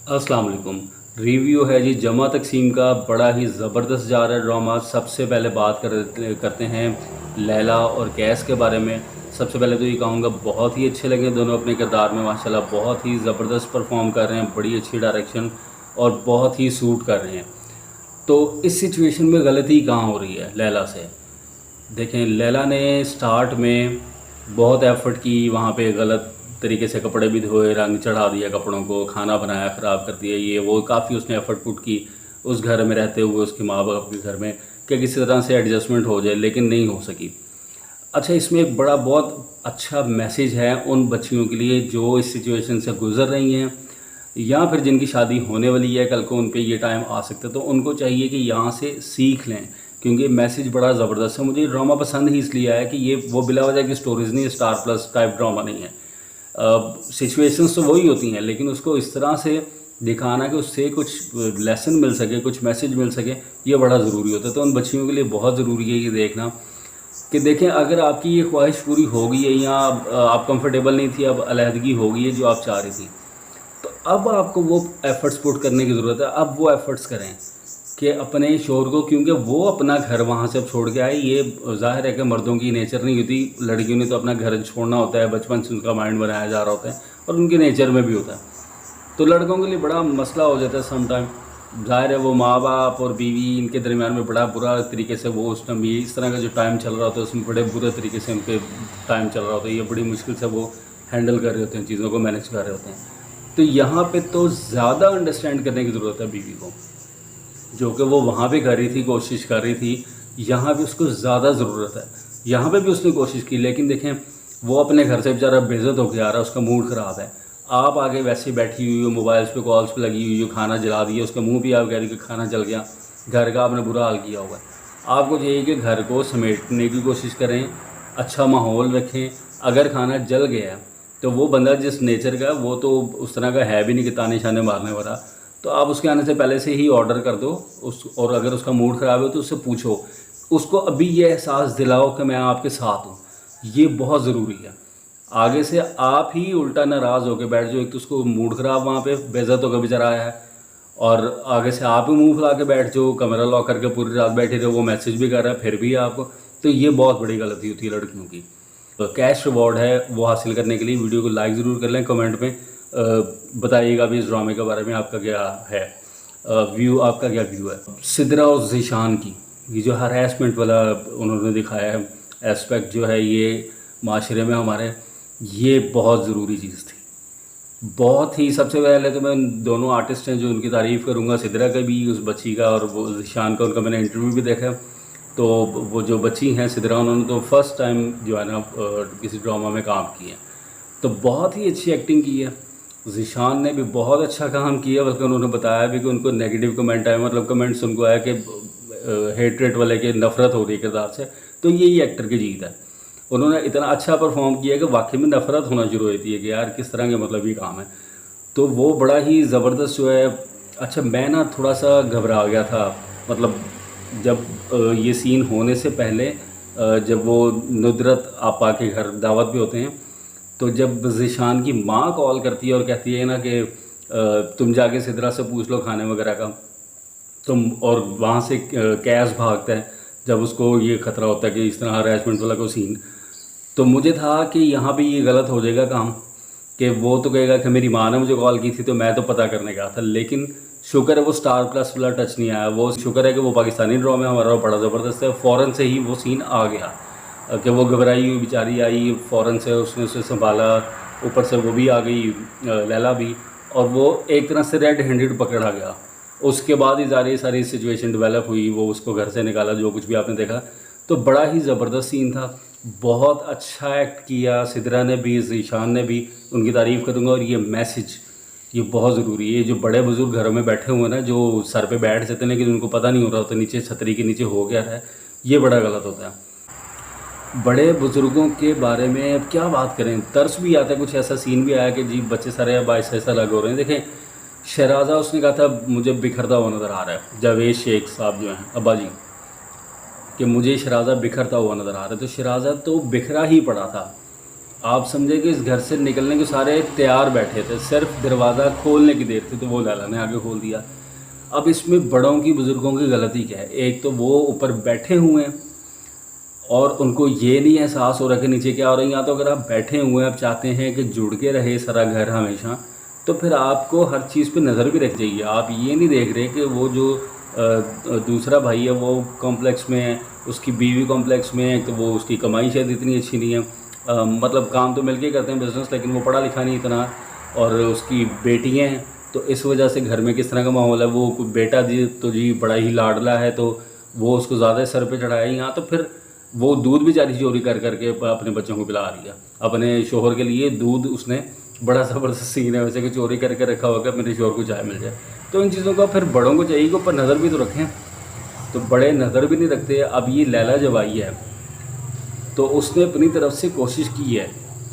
अस्सलाम वालेकुम। रिव्यू है जी जमा तकसीम का। बड़ा ही ज़बरदस्त जा रहा है ड्रामा। सबसे पहले बात करते हैं लैला और कैस के बारे में। सबसे पहले तो ये कहूँगा बहुत ही अच्छे लगे दोनों अपने किरदार में, माशाल्लाह बहुत ही ज़बरदस्त परफॉर्म कर रहे हैं, बड़ी अच्छी डायरेक्शन और बहुत ही सूट कर रहे हैं। तो इस सिचुएशन में गलती कहाँ हो रही है लैला से? देखें, लैला ने स्टार्ट में बहुत एफ़र्ट की, वहाँ पे गलत तरीके से कपड़े भी धोए, रंग चढ़ा दिया कपड़ों को, खाना बनाया, ख़राब कर दिया, ये वो काफ़ी उसने एफ़र्ट पुट की उस घर में रहते हुए, उसके माँ बाप के घर में, कि किसी तरह से एडजस्टमेंट हो जाए, लेकिन नहीं हो सकी। अच्छा, इसमें एक बड़ा बहुत अच्छा मैसेज है उन बच्चियों के लिए जो इस सिचुएशन से गुज़र रही हैं, या फिर जिनकी शादी होने वाली है, कल को उन पे ये टाइम आ सकता है, तो उनको चाहिए कि यहाँ से सीख लें, क्योंकि मैसेज बड़ा ज़बरदस्त है। मुझे ये ड्रामा पसंद ही इसलिए आया कि ये वो बिला वजह की स्टोरीज़ नहीं है, स्टार प्लस टाइप ड्रामा नहीं है। सिचुएशंस तो वही होती हैं, लेकिन उसको इस तरह से दिखाना कि उससे कुछ लेसन मिल सके, कुछ मैसेज मिल सके, ये बड़ा ज़रूरी होता है। तो उन बच्चियों के लिए बहुत ज़रूरी है ये देखना कि देखें, अगर आपकी ये ख्वाहिश पूरी हो गई है, या आप कंफर्टेबल नहीं थी, अब अलहदगी हो गई है जो आप चाह रही थी, तो अब आपको वो एफ़र्ट्स पुट करने की ज़रूरत है। अब वो एफ़र्ट्स करें कि अपने शोहर को, क्योंकि वो अपना घर वहाँ से अब छोड़ के आए। ये ज़ाहिर है कि मर्दों की नेचर नहीं होती, लड़कियों ने तो अपना घर छोड़ना होता है, बचपन से उनका माइंड बनाया जा रहा होता है और उनके नेचर में भी होता है। तो लड़कों के लिए बड़ा मसला हो जाता है सम टाइम। ज़ाहिर है वो माँ बाप और बीवी इनके दरमियान में बड़ा बुरा तरीके से वो उस टाइम, ये इस तरह का जो टाइम चल रहा होता है उसमें बड़े बुरे तरीके से उनके टाइम चल रहा होता है। ये बड़ी मुश्किल से वो हैंडल कर रहे होते हैं, चीज़ों को मैनेज कर रहे होते हैं। तो यहाँ पे तो ज़्यादा अंडरस्टैंड करने की ज़रूरत है बीवी को, जो कि वो वहाँ पे कर रही थी, कोशिश कर रही थी। यहाँ भी उसको ज़्यादा ज़रूरत है। यहाँ पे भी उसने कोशिश की, लेकिन देखें, वो अपने घर से बेचारा बेइज्जत होकर आ रहा है, उसका मूड ख़राब है। आप आगे वैसे ही बैठी हुई हो, मोबाइल्स पे कॉल्स पे लगी हुई हो, खाना जला दिया, उसके मुंह पे आप कह रही कि खाना जल गया। घर का आपने बुरा हाल किया हुआ है। आपको चाहिए कि घर को समेटने की कोशिश करें, अच्छा माहौल रखें। अगर खाना जल गया है तो वो बंदा जिस नेचर का है, वो तो उस तरह का है भी नहीं कि ताने शाने मारने वाला। तो आप उसके आने से पहले से ही ऑर्डर कर दो उस, और अगर उसका मूड ख़राब है तो उससे पूछो, उसको अभी ये एहसास दिलाओ कि मैं आपके साथ हूँ। ये बहुत ज़रूरी है। आगे से आप ही उल्टा नाराज़ होकर बैठ जाओ, एक तो उसको मूड ख़राब वहाँ पे बेइज्जत होकर बेचारा आया है, और आगे से आप ही मुंह फुला के बैठ जाओ, कमरा लॉक करके पूरी रात बैठे रहो, वो मैसेज भी कर रहा है फिर भी आपको। तो ये बहुत बड़ी गलती होती है लड़कियों की। तो कैश रिवॉर्ड है वो हासिल करने के लिए वीडियो को लाइक ज़रूर कर लें, कमेंट में बताइएगा भी इस ड्रामे के बारे में आपका क्या है व्यू, आपका क्या व्यू है। सिदरा और ज़ीशान की ये जो हरासमेंट वाला उन्होंने दिखाया है एस्पेक्ट, जो है ये माशरे में हमारे, ये बहुत ज़रूरी चीज़ थी। बहुत ही, सबसे पहले तो मैं दोनों आर्टिस्ट हैं जो उनकी तारीफ़ करूँगा, सिदरा का भी, उस बच्ची का, और वो ज़ीशान का, उनका मैंने इंटरव्यू भी देखा। तो वो जो बच्ची हैं सिदरा, उन्होंने तो फर्स्ट टाइम जो है ना किसी ड्रामा में काम किया है, तो बहुत ही अच्छी एक्टिंग की है। ज़ीशान ने भी बहुत अच्छा काम किया, बल्कि उन्होंने बताया भी कि उनको नेगेटिव कमेंट आए, मतलब कमेंट्स उनको आया कि हेट्रेट वाले के, नफ़रत हो रही है किरदार से। तो यही एक्टर की जीत है। उन्होंने इतना अच्छा परफॉर्म किया कि वाकई में नफ़रत होना शुरू होती है कि यार किस तरह के मतलब ये काम है। तो वो बड़ा ही ज़बरदस्त जो है। अच्छा, मैं ना थोड़ा सा घबरा गया था, मतलब जब ये सीन होने से पहले, जब वो नुदरत आपा के घर दावत पे होते हैं, तो जब ज़ीशान की माँ कॉल करती है और कहती है ना कि तुम जाके सिदरा से पूछ लो खाने वगैरह का, तुम, और वहाँ से कैश भागता है जब उसको ये ख़तरा होता है कि इस तरह हरासमेंट वाला कोई सीन। तो मुझे था कि यहाँ पे ये गलत हो जाएगा काम, कि वो तो कहेगा कि मेरी माँ ने मुझे कॉल की थी तो मैं तो पता करने गया था, लेकिन शुक्र है वो स्टार प्लस वाला टच नहीं आया। वो शुक्र है कि वो पाकिस्तानी ड्रामा हमारा बड़ा ज़बरदस्त है, फ़ौरन से ही वो सीन आ गया कि वो घबराई हुई बेचारी आई, फ़ौरन से उसने उसे संभाला, ऊपर से वो भी आ गई लैला भी, और वो एक तरह से रेड हैंडेड पकड़ा गया। उसके बाद ही सारी सारी सिचुएशन डेवलप हुई, वो उसको घर से निकाला, जो कुछ भी आपने देखा। तो बड़ा ही ज़बरदस्त सीन था, बहुत अच्छा एक्ट किया सिदरा ने भी, ज़ीशान ने भी, उनकी तारीफ़ करूँगा। और ये मैसेज, ये बहुत ज़रूरी है। ये जो बड़े बुज़ुर्ग घरों में बैठे हुए हैं ना, जो सर पे बैठ जाते हैं लेकिन उनको पता नहीं हो रहा होता नीचे छतरी के नीचे हो गया है, ये बड़ा गलत होता है। बड़े बुज़ुर्गों के बारे में अब क्या बात करें, तरस भी आता है। कुछ ऐसा सीन भी आया कि जी बच्चे सारे अब ऐसा अलग हो रहे हैं। देखें, शहराज़ा उसने कहा था मुझे बिखरता हुआ नज़र आ रहा है, जावेद शेख साहब जो हैं अब्बा जी, कि मुझे शहराज़ा बिखरता हुआ नज़र आ रहा है। तो शहराज़ा तो बिखरा ही पड़ा था। आप समझे कि इस घर से निकलने के सारे तैयार बैठे थे, सिर्फ दरवाज़ा खोलने की देर थी तो वो लैला ने आगे खोल दिया। अब इसमें बड़ों की बुज़ुर्गों की गलती क्या है? एक तो वो ऊपर बैठे हुए हैं और उनको ये नहीं एहसास हो रहा कि नीचे क्या हो रहा है। या तो अगर आप बैठे हुए हैं, आप चाहते हैं कि जुड़ के रहे सारा घर हमेशा, तो फिर आपको हर चीज़ पे नज़र भी रख चाहिए। आप ये नहीं देख रहे कि वो जो दूसरा भाई है वो कॉम्प्लेक्स में है, उसकी बीवी कॉम्प्लेक्स में है, तो वो उसकी कमाई शायद इतनी अच्छी नहीं है। मतलब काम तो मिलके करते हैं बिज़नेस, लेकिन वो पढ़ा लिखा नहीं इतना, और उसकी बेटियाँ हैं, तो इस वजह से घर में किस तरह का माहौल है। वो बेटा जी तो जी बड़ा ही लाडला है, तो वो उसको ज़्यादा सर पे चढ़ाया यहाँ, तो फिर वो दूध भी जारी चोरी कर करके अपने बच्चों को पिला रही है। अपने शोहर के लिए दूध उसने, बड़ा ज़बरदस्त सीन है वैसे, कि चोरी करके रखा होगा मेरे शोहर को चाय मिल जाए। तो इन चीज़ों का फिर बड़ों को चाहिए कि ऊपर नज़र भी तो रखें, तो बड़े नज़र भी नहीं रखते। अब ये लैला जब आई है तो उसने अपनी तरफ से कोशिश की है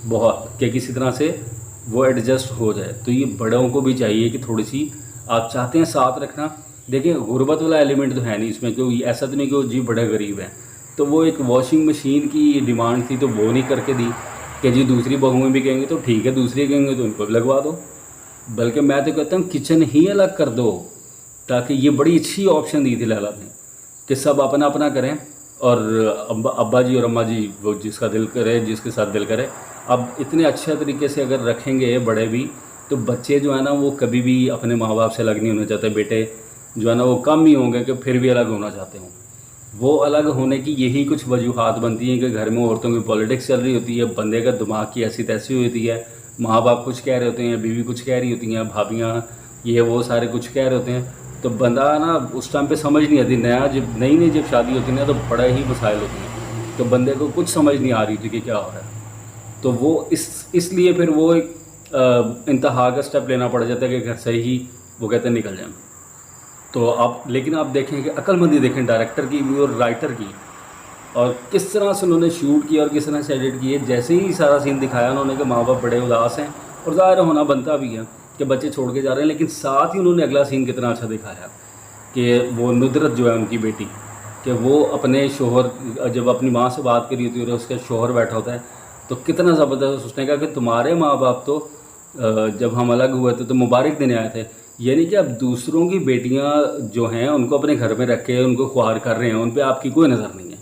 बहुत कि किसी तरह से वो एडजस्ट हो जाए। तो ये बड़ों को भी चाहिए कि थोड़ी सी, आप चाहते हैं साथ रखना, देखिए गुर्बत वाला एलिमेंट तो है नहीं इसमें, क्योंकि ऐसा तो नहीं कि वो जी बड़े गरीब हैं। तो वो एक वॉशिंग मशीन की डिमांड थी तो वो नहीं करके दी कि जी दूसरी बहुएं भी कहेंगे तो ठीक है, दूसरी कहेंगे तो उनको भी लगवा दो। बल्कि मैं तो कहता हूँ किचन ही अलग कर दो, ताकि ये बड़ी अच्छी ऑप्शन दी थी लैला ने कि सब अपना अपना करें, और अब्बा जी और अम्मा जी वो जिसका दिल करे, जिसके साथ दिल करे। अब इतने अच्छे तरीके से अगर रखेंगे बड़े भी, तो बच्चे जो है ना वो कभी भी अपने माँ बाप से अलग नहीं होना चाहते। बेटे जो है ना वो कम ही होंगे कि फिर भी अलग होना चाहते हों। वो अलग होने की यही कुछ वजूहात बनती हैं कि घर में औरतों की पॉलिटिक्स चल रही होती है, बंदे का दिमाग की ऐसी तैसी होती है, माँ बाप कुछ कह रहे होते हैं, बीवी कुछ कह रही होती हैं, भाभियाँ ये वो सारे कुछ कह रहे होते हैं। तो बंदा ना उस टाइम पे समझ नहीं आती, जब नई जब शादी होती है ना, तो बड़े ही मसाइल होते हैं, तो बंदे को कुछ समझ नहीं आ रही थी कि क्या हो रहा है। तो वो इसलिए फिर वो एक इंतहा का स्टेप लेना पड़ जाता है कि घर से ही वो कहते हैं निकल जाए। तो आप, लेकिन आप देखें कि अक्लमंदी देखें डायरेक्टर की भी और राइटर की, और किस तरह से उन्होंने शूट किया और किस तरह से एडिट किए। जैसे ही सारा सीन दिखाया उन्होंने कि माँ बाप बड़े उदास हैं, और ज़ाहिर होना बनता भी है कि बच्चे छोड़ के जा रहे हैं, लेकिन साथ ही उन्होंने अगला सीन कितना अच्छा दिखाया कि वो नुदरत जो है उनकी बेटी, कि वो अपने शोहर, जब अपनी माँ से बात करी होती है और उसका शोहर बैठा होता है, तो कितना ज़बरदस्त उसने कहा कि तुम्हारे माँ बाप तो जब हम अलग हुए थे तो मुबारक देने आए थे। यानी कि अब दूसरों की बेटियां जो हैं उनको अपने घर में रख के उनको ख्वार कर रहे हैं, उन पे आपकी कोई नज़र नहीं है।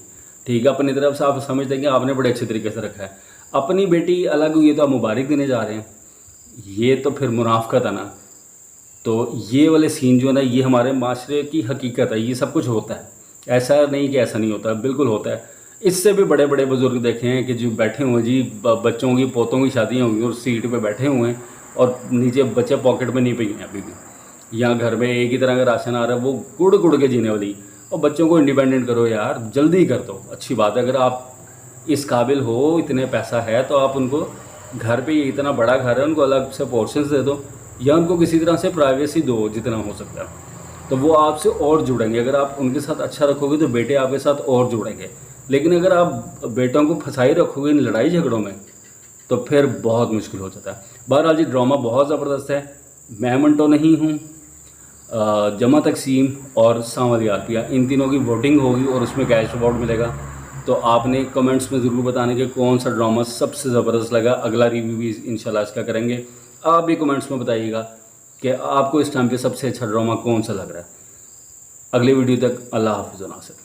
ठीक है, अपनी तरफ से आप समझते हैं कि आपने बड़े अच्छे तरीके से रखा है। अपनी बेटी अलग हुई है तो आप मुबारक देने जा रहे हैं, ये तो फिर मुनाफकत है ना। तो ये वाले सीन जो है ना, ये हमारे माशरे की हकीकत है, ये सब कुछ होता है, ऐसा नहीं कि ऐसा नहीं होता, बिल्कुल होता है। इससे भी बड़े बड़े बुज़ुर्ग देखे हैं कि जो बैठे हुए जी बच्चों की पोतों की शादियाँ हुई और सीट पे बैठे हुए हैं और नीचे बच्चे पॉकेट में नहीं पे हैं अभी भी, या घर में एक ही तरह का राशन आ रहा है, वो गुड़ गुड़ के जीने वाली। और बच्चों को इंडिपेंडेंट करो यार, जल्दी कर दो, अच्छी बात है। अगर आप इस काबिल हो, इतने पैसा है, तो आप उनको घर पे, इतना बड़ा घर है, उनको अलग से पोर्शंस दे दो, या उनको किसी तरह से प्राइवेसी दो जितना हो सकता है, तो वो आपसे और जुड़ेंगे। अगर आप उनके साथ अच्छा रखोगे तो बेटे आपके साथ और जुड़ेंगे। लेकिन अगर आप बेटों को फंसाई रखोगे इन लड़ाई झगड़ों में, तो फिर बहुत मुश्किल हो जाता है। बहरहाल जी, ड्रामा बहुत ज़बरदस्त है। मैं मंटो नहीं हूँ, जमा तकसीम और सांवल आरपिया, इन तीनों की वोटिंग होगी और उसमें कैश अवार्ड मिलेगा। तो आपने कमेंट्स में ज़रूर बताने कि कौन सा ड्रामा सबसे ज़बरदस्त लगा। अगला रिव्यू भी इंशाल्लाह इसका करेंगे। आप भी कमेंट्स में बताइएगा कि आपको इस टाइम पे सबसे अच्छा ड्रामा कौन सा लग रहा है। अगले वीडियो तक अल्लाह हाफ़िज़।